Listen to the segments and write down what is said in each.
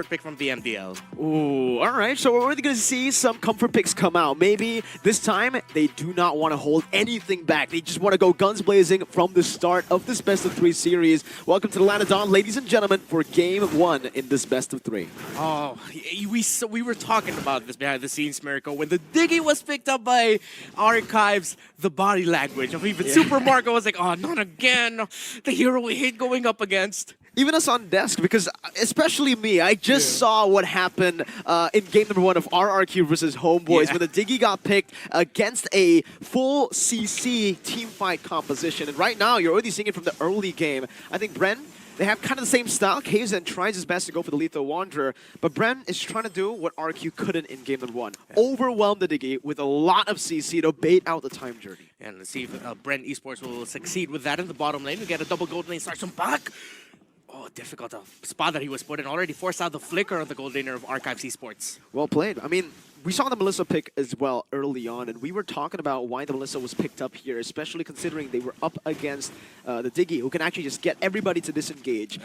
pick from the MDL. Ooh, all right. So we're already going to see some comfort picks come out. Maybe this time they do not want to hold anything back. They just want to go guns blazing from the start of this best-of-3 series. Welcome to the Land of Dawn, ladies and gentlemen, for Game 1 in this best-of-3. Oh, we were talking about this behind the scenes, Mirko. When the Diggy was picked up by Archives, the body language of even Super Marco was like, oh, not again. The hero we hate going up against. Even us on desk, because especially me, I just saw what happened in game number 1 of RRQ versus Homeboys when the Diggy got picked against a full CC teamfight composition. And right now, you're already seeing it from the early game. I think BREN, they have kind of the same style. Hazen tries his best to go for the Lethal Wanderer, but BREN is trying to do what RQ couldn't in game number 1. Overwhelm the Diggy with a lot of CC to bait out the time journey. And let's see if BREN Esports will succeed with that in the bottom lane. We get a double gold lane, starts him back. Oh, difficult spot that he was put in. Already forced out the flicker of the gold laner of Archives Esports. Well played. I mean, we saw the Melissa pick as well early on, and we were talking about why the Melissa was picked up here, especially considering they were up against the Diggy, who can actually just get everybody to disengage.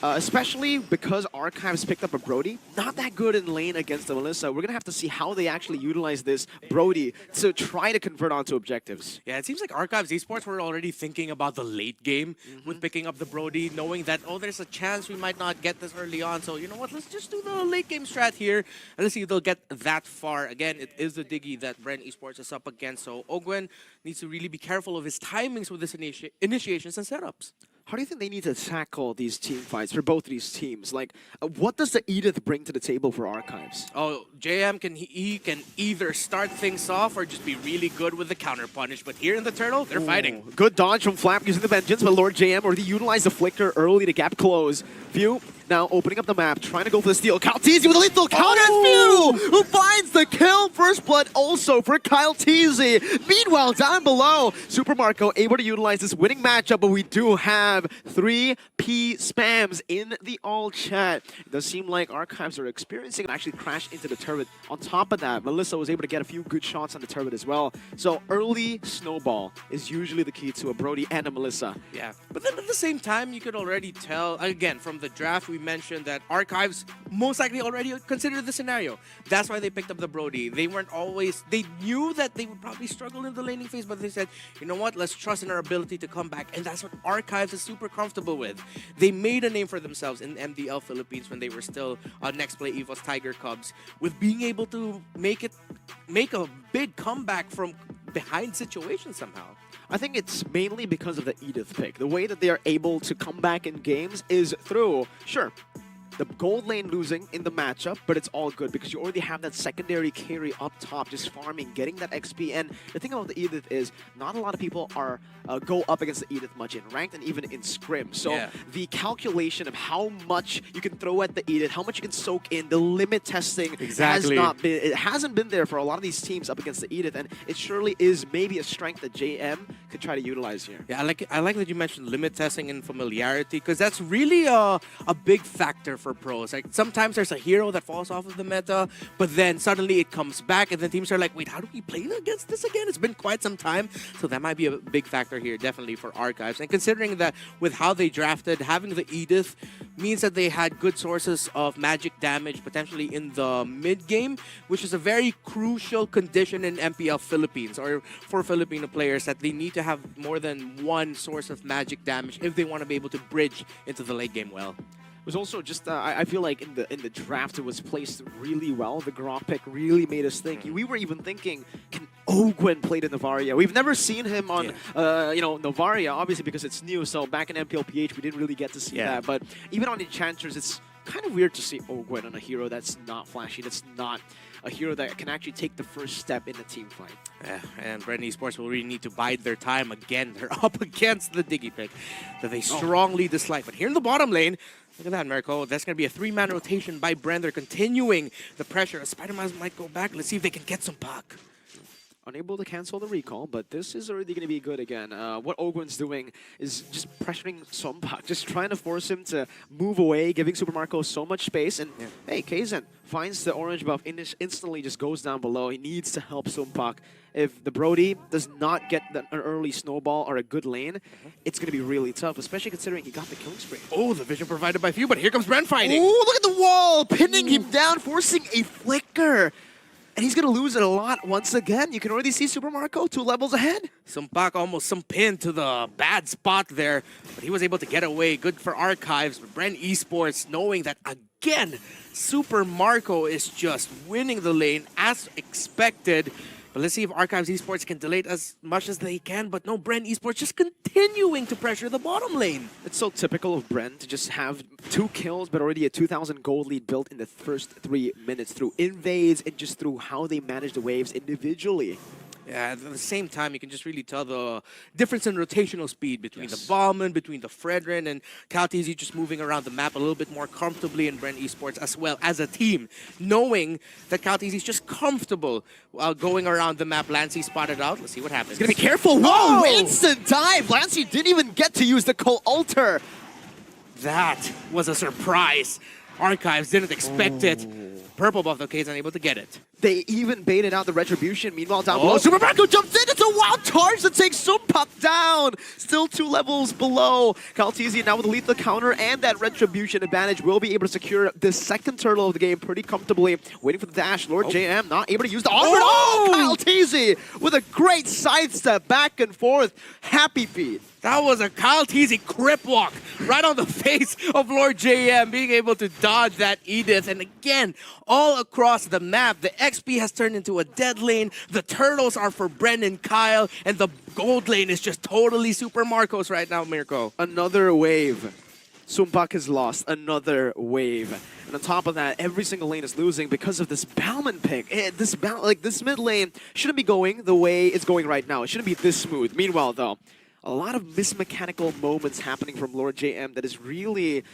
Especially because Archives picked up a Brody. Not that good in lane against the Melissa. We're going to have to see how they actually utilize this Brody to try to convert onto objectives. Yeah, it seems like Archives Esports were already thinking about the late game with picking up the Brody, knowing that, oh, there's a chance we might not get this early on. So, you know what, let's just do the late game strat here. And let's see if they'll get that far. Again, it is the Diggy that BREN Esports is up against. So Ogwen needs to really be careful of his timings with this initiations and setups. How do you think they need to tackle these team fights for both of these teams? Like, what does the Edith bring to the table for Archives? Oh, JM can either start things off or just be really good with the counter punish. But here in the Turtle, they're fighting. Good dodge from Flap using the Vengeance, but Lord JM already utilized the Flicker early to gap close. View now opening up the map, trying to go for the steal. Kyle Teasy with a lethal counter, View, who finds the kill. First blood also for Kyle Teasy. Meanwhile, down below, Super Marco able to utilize this winning matchup, but we do have 3 P spams in the all chat. It does seem like Archives are experiencing actually crashed into the turret. On top of that, Melissa was able to get a few good shots on the turret as well. So early snowball is usually the key to a Brody and a Melissa. Yeah, but then at the same time, you could already tell, again, from the draft, we mentioned that Archives most likely already considered the scenario. That's why they picked up the Brody. They weren't always, they knew that they would probably struggle in the laning phase, but they said, you know what, let's trust in our ability to come back. And that's what Archives is super comfortable with. They made a name for themselves in MDL Philippines when they were still Next Play EVO's Tiger Cubs, with being able to make a big comeback from behind situations somehow. I think it's mainly because of the Edith pick. The way that they are able to come back in games is through, sure, the gold lane losing in the matchup, but it's all good because you already have that secondary carry up top, just farming, getting that XP. And the thing about the Edith is not a lot of people are go up against the Edith much in ranked and even in scrim. So the calculation of how much you can throw at the Edith, how much you can soak in, the limit testing hasn't been there for a lot of these teams up against the Edith, and it surely is maybe a strength that JM could try to utilize here. Yeah, I like that you mentioned limit testing and familiarity, because that's really a big factor for pros. Like, sometimes there's a hero that falls off of the meta, but then suddenly it comes back, and then teams are like, wait, how do we play against this again? It's been quite some time. So that might be a big factor here, definitely, for Archives. And considering that with how they drafted, having the Edith means that they had good sources of magic damage potentially in the mid game, which is a very crucial condition in MPL Philippines, or for Filipino players, that they need to have more than one source of magic damage if they want to be able to bridge into the late game well. It was also just, I feel like in the draft, it was placed really well. The Grok pick really made us think. We were even thinking, can Ogwen play the Novaria? We've never seen him on, Novaria, obviously, because it's new. So back in MPLPH, we didn't really get to see that. But even on Enchanters, it's kind of weird to see Ogwen on a hero that's not flashy, that's not a hero that can actually take the first step in the team fight. Yeah, and BREN Esports will really need to bide their time again. They're up against the Diggy pick that they strongly dislike. But here in the bottom lane, look at that, Mirko. That's going to be a 3-man rotation by BREN. They're continuing the pressure. Spider-Man might go back. Let's see if they can get some puck. Unable to cancel the recall, but this is already going to be good again. What Ogwen's doing is just pressuring Sompak, just trying to force him to move away, giving Super Marco so much space. And hey, Kaizen finds the orange buff, instantly just goes down below. He needs to help Sompak. If the Brody does not get an early snowball or a good lane, it's going to be really tough, especially considering he got the killing spree. Oh, the vision provided by Few, but here comes BREN fighting. Oh, look at the wall, pinning him down, forcing a flicker. And he's going to lose it a lot once again. You can already see Super Marco 2 levels ahead. Sompak almost some pin to the bad spot there, but he was able to get away. Good for Archives, but BREN Esports knowing that again, Super Marco is just winning the lane as expected. But let's see if Archives Esports can delay it as much as they can. But no, BREN Esports just continuing to pressure the bottom lane. It's so typical of BREN to just have 2 kills, but already a 2,000 gold lead built in the first 3 minutes through invades and just through how they manage the waves individually. Yeah, at the same time, you can just really tell the difference in rotational speed between the Ballman, between the Fredrin, and Kaltizi just moving around the map a little bit more comfortably in BREN Esports as well as a team, knowing that Kaltizi is just comfortable while going around the map. Lancey spotted out. Let's see what happens. He's gonna be careful. Whoa! Instant dive! Lancey didn't even get to use the co-alter. That was a surprise. Archives didn't expect it. Purple buff, though, K's unable to get it. They even baited out the Retribution. Meanwhile, down below, Super Marco jumps in. It's a wild charge that takes Sompak down. Still 2 levels below. Kaltizi now with a lethal counter and that Retribution advantage will be able to secure the second turtle of the game pretty comfortably. Waiting for the dash. Lord JM not able to use the armor. Oh, Kaltizi with a great sidestep back and forth. Happy feet. That was a Kaltizi crip walk right on the face of Lord JM, being able to dodge that Edith. And again, all across the map, the XP has turned into a dead lane. The turtles are for BREN and Kyle, and the gold lane is just totally Super Marcos right now, Mirko. Another wave. Sompak has lost another wave. And on top of that, every single lane is losing because of this Bauman pick. This mid lane shouldn't be going the way it's going right now. It shouldn't be this smooth. Meanwhile, though, a lot of mismechanical moments happening from Lord JM that is really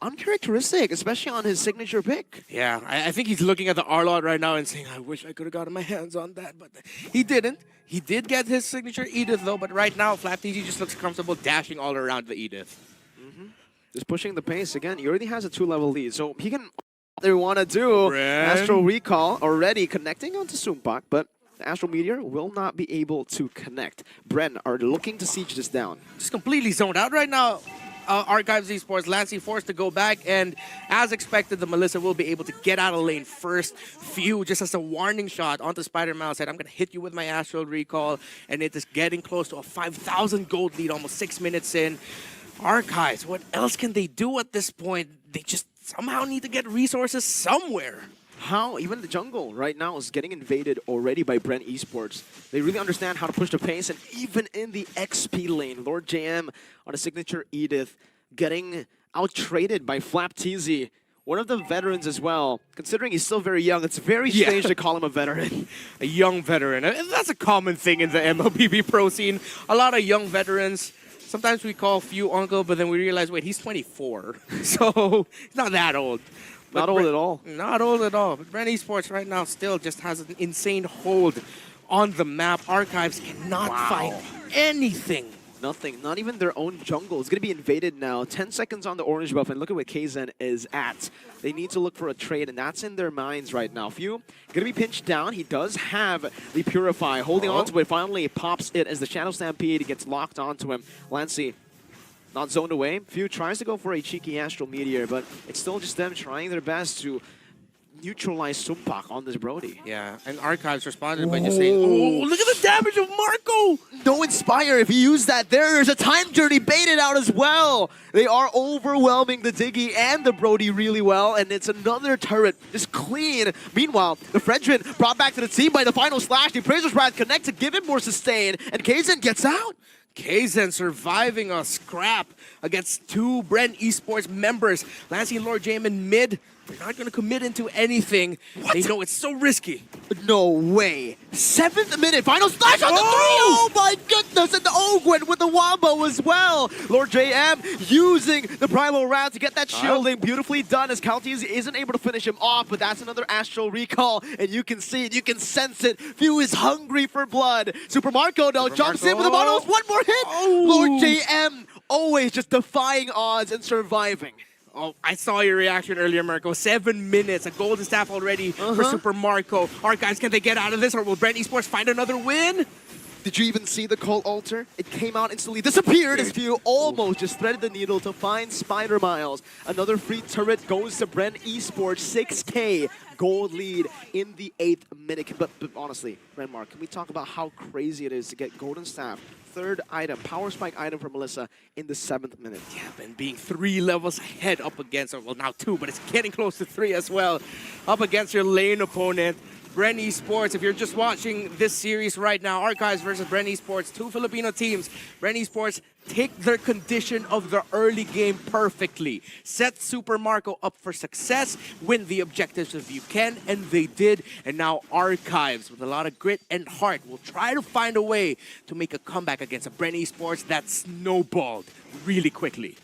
uncharacteristic, especially on his signature pick. Yeah, I think he's looking at the Arlot right now and saying, I wish I could have gotten my hands on that, but he didn't. He did get his signature Edith, though, but right now, FlapTG just looks comfortable dashing all around the Edith. Just pushing the pace. Again, he already has a 2-level lead, so he can they want to do. Astral Recall already connecting onto Sompak, but the Astral Meteor will not be able to connect. BREN are looking to siege this down. Just completely zoned out right now. Archives Esports, Lancey forced to go back, and as expected, the Melissa will be able to get out of lane first. Few just as a warning shot onto Spider-Man, said, I'm going to hit you with my Astral Recall, and it is getting close to a 5,000 gold lead, almost 6 minutes in. Archives, what else can they do at this point? They just somehow need to get resources somewhere. How even the jungle right now is getting invaded already by BREN Esports. They really understand how to push the pace, and even in the XP lane, Lord JM on a signature Edith getting out-traded by FlapTZ, one of the veterans as well. Considering he's still very young, it's very strange to call him a veteran. A young veteran. And that's a common thing in the MLBB pro scene. A lot of young veterans. Sometimes we call Few uncle, but then we realize, wait, he's 24. So he's not that old. Not old at all. Not old at all. But BREN Esports right now still just has an insane hold on the map. Archives cannot find anything. Nothing. Not even their own jungle. It's going to be invaded now. 10 seconds on the orange buff, and look at where Kaizen is at. They need to look for a trade, and that's in their minds right now. Few going to be pinched down. He does have the Purify. Holding on to it. Finally pops it as the Shadow Stampede gets locked onto him. Lancey not zoned away. Few tries to go for a cheeky Astral Meteor, but it's still just them trying their best to neutralize Sompak on this Brody. Yeah, and Archives responded by just saying, oh, look at the damage of Marco! No Inspire. If he used that, there's a Time Journey baited out as well. They are overwhelming the Diggy and the Brody really well, and it's another turret, just clean. Meanwhile, the Fredrin brought back to the team by the final slash. The Appraiser's Wrath connect to give him more sustain, and Kaizen gets out. Kaizen surviving a scrap against 2 BREN Esports members. Lancey and Lord JM in mid. They're not going to commit into anything. What? They know it's so risky. No way. 7th minute, final slash on the 3. Oh! Oh my goodness, and the Ogwen with the Wombo as well. Lord JM using the Primal Round to get that shielding. Beautifully done as Kaltiz isn't able to finish him off, but that's another Astral Recall, and you can see it, you can sense it. Few is hungry for blood. Super Marco though jumps in with the Monos. One more hit. Oh. Lord JM always just defying odds and surviving. Oh, I saw your reaction earlier, Marco. 7 minutes, a golden staff already for Super Marco. Archives, can they get out of this, or will BREN Esports find another win? Did you even see the Cult Altar? It came out instantly, disappeared as Few almost just threaded the needle to find Spider Miles. Another free turret goes to BREN Esports, 6K gold lead in the 8th minute. But honestly, Renmar, can we talk about how crazy it is to get Golden Staff, 3rd item, Power Spike item for Melissa in the 7th minute? Yeah, and being 3 levels ahead up against, well now 2, but it's getting close to 3 as well, up against your lane opponent. BREN Esports, if you're just watching this series right now, Archives versus BREN Esports, 2 Filipino teams. BREN Esports take their condition of the early game perfectly. Set Super Marco up for success, win the objectives if you can, and they did. And now Archives, with a lot of grit and heart, will try to find a way to make a comeback against a BREN Esports that snowballed really quickly.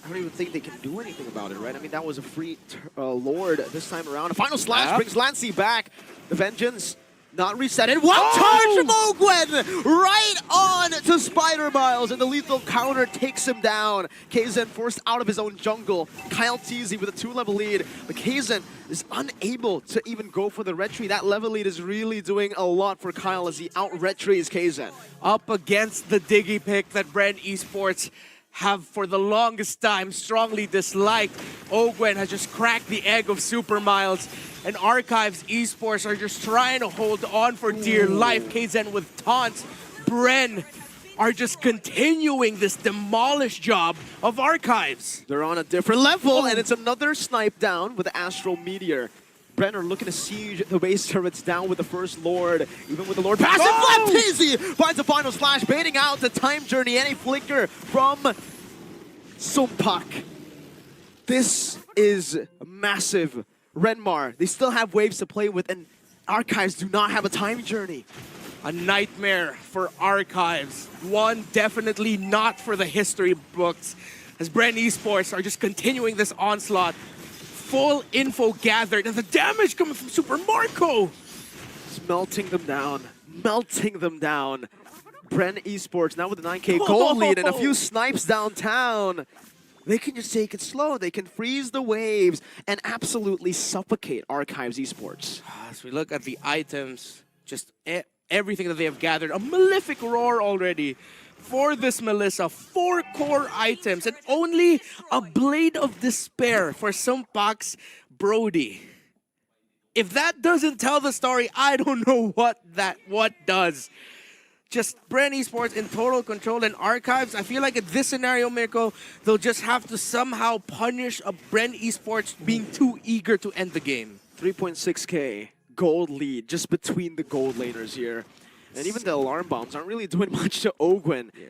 I don't even think they can do anything about it, right? I mean, that was a free Lord this time around. A final slash brings Lancy back. The Vengeance not reset. And one charge from Ogwen! Right on to Spider Miles, and the lethal counter takes him down. Kaizen forced out of his own jungle. Kyle Teasy with a 2-level lead, but Kaizen is unable to even go for the retry. That level lead is really doing a lot for Kyle as he out-retries Kaizen. Up against the Diggy pick that BREN Esports have for the longest time strongly disliked. Ogwen has just cracked the egg of Super Miles, and Archives Esports are just trying to hold on for dear life. Kaizen with taunts. BREN are just continuing this demolish job of Archives. They're on a different level, and it's another snipe down with the Astral Meteor. BREN are looking to siege the base turrets down with the first Lord. Even with the Lord passive flip, Teasy finds a final slash, baiting out the Time Journey and a flicker from Sumpak. This is massive. Renmar, they still have waves to play with, and Archives do not have a Time Journey. A nightmare for Archives. One definitely not for the history books, as BREN Esports are just continuing this onslaught. Full info gathered, and the damage coming from Super Marco. It's melting them down. Melting them down. BREN Esports now with a 9K gold lead and a few snipes downtown. They can just take it slow. They can freeze the waves and absolutely suffocate Archives Esports. As we look at the items, just everything that they have gathered, a Malefic Roar already. For this Melissa, 4 core items and only a Blade of Despair for Sumpak's Brody. If that doesn't tell the story, I don't know what does. Just BREN Esports in total control, and Archives, I feel like in this scenario, Mirko, they'll just have to somehow punish a BREN Esports being too eager to end the game. 3.6K gold lead just between the gold laners here. And even the alarm bombs aren't really doing much to Ogwen. Yeah.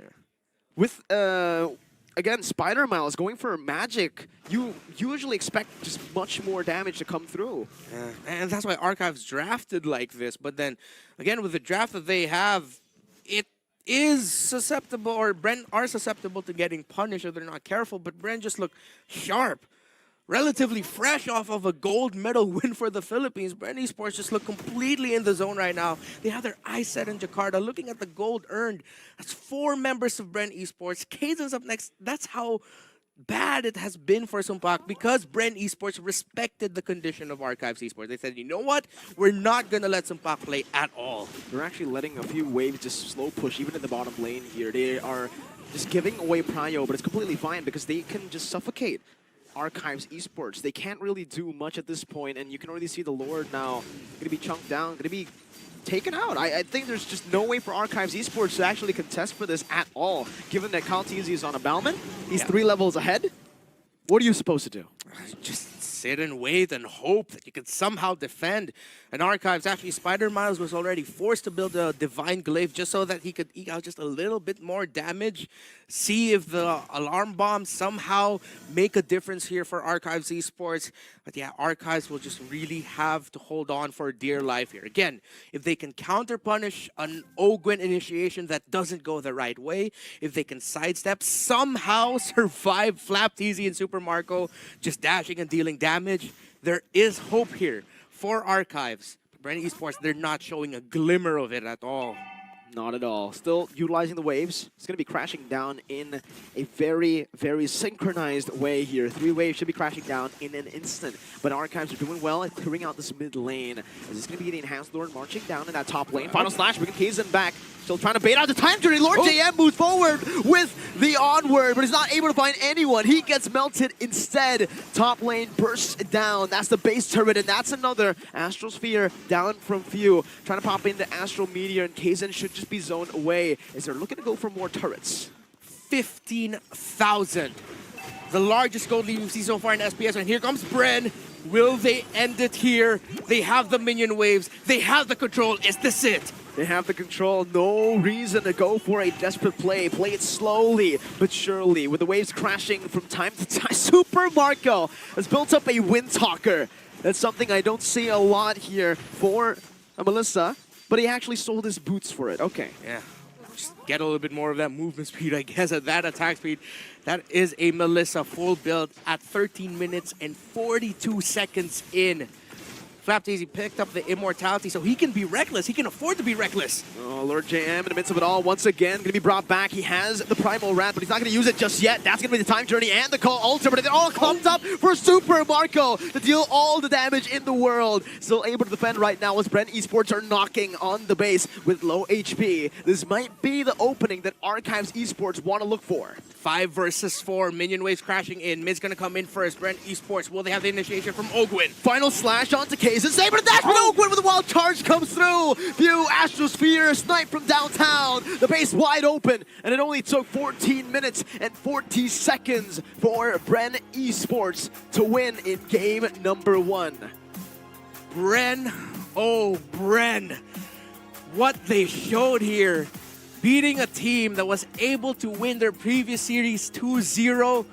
With, again, Spider Miles going for magic, you usually expect just much more damage to come through. Yeah. And that's why Archives drafted like this. But then, again, with the draft that they have, it is susceptible, or BREN are susceptible to getting punished if they're not careful. But BREN just look sharp. Relatively fresh off of a gold medal win for the Philippines. BREN Esports just look completely in the zone right now. They have their eyes set in Jakarta. Looking at the gold earned, that's 4 members of BREN Esports. Kaizen's up next. That's how bad it has been for Sumpak, because BREN Esports respected the condition of Archives Esports. They said, you know what? We're not going to let Sumpak play at all. They're actually letting a few waves just slow push, even in the bottom lane here. They are just giving away prio, but it's completely fine because they can just suffocate Archives Esports. They can't really do much at this point, and you can already see the Lord now going to be chunked down, going to be taken out. I think there's just no way for Archives Esports to actually contest for this at all, given that Kaltizi is on a Bauman. He's 3 levels ahead. What are you supposed to do? Just sit and wait and hope that you could somehow defend. And Archives, actually, Spider Miles was already forced to build a Divine Glaive just so that he could eke out just a little bit more damage. See if the Alarm Bomb somehow make a difference here for Archives Esports. But yeah, Archives will just really have to hold on for dear life here. Again, if they can counter-punish an Ogwin initiation that doesn't go the right way, if they can sidestep, somehow survive Flapteasy and Super Marco just dashing and dealing damage, there is hope here for Archives. BREN Esports, they're not showing a glimmer of it at all. Not at all. Still utilizing the waves. It's going to be crashing down in a very, very synchronized way here. 3 waves should be crashing down in an instant. But Archives are doing well at clearing out this mid lane. As it's going to be the Enhanced Lord marching down in that top lane. Final Slash, bringing Kaizen back. Still trying to bait out the time journey. Lord JM moves forward with the onward, but he's not able to find anyone. He gets melted instead. Top lane bursts down. That's the base turret, and that's another Astral Sphere down from few. Trying to pop into Astral Meteor, and Kaizen should just be zoned away as they're looking to go for more turrets. 15,000. The largest gold lead we've seen so far in SPS, and here comes BREN. Will they end it here? They have the minion waves. They have the control. Is this it? They have the control, no reason to go for a desperate play. Play it slowly but surely with the waves crashing from time to time. Super Marco has built up a Windtalker. That's something I don't see a lot here for Melissa, but he actually sold his boots for it. Okay. Yeah. Just get a little bit more of that movement speed, I guess, at that attack speed. That is a Melissa full build at 13 minutes and 42 seconds in. Flapteasy picked up the immortality, so he can be reckless. He can afford to be reckless. Oh, Lord JM in the midst of it all, once again, going to be brought back. He has the Primal Rat, but he's not going to use it just yet. That's going to be the Time Journey and the Call Ultra, but they're all clumped up for Super Marco to deal all the damage in the world. Still able to defend right now as BREN Esports are knocking on the base with low HP. This might be the opening that Archives Esports want to look for. 5 versus 4. Minion waves crashing in. Mid's gonna come in first. BREN Esports, will they have the initiation from Ogwin? Final slash onto Kaizen. Saber to dash, but Ogwin with a wild charge comes through. View Astral Sphere, snipe from downtown. The base wide open, and it only took 14 minutes and 40 seconds for BREN Esports to win in game number 1. BREN, oh BREN. What they showed here, beating a team that was able to win their previous series 2-0.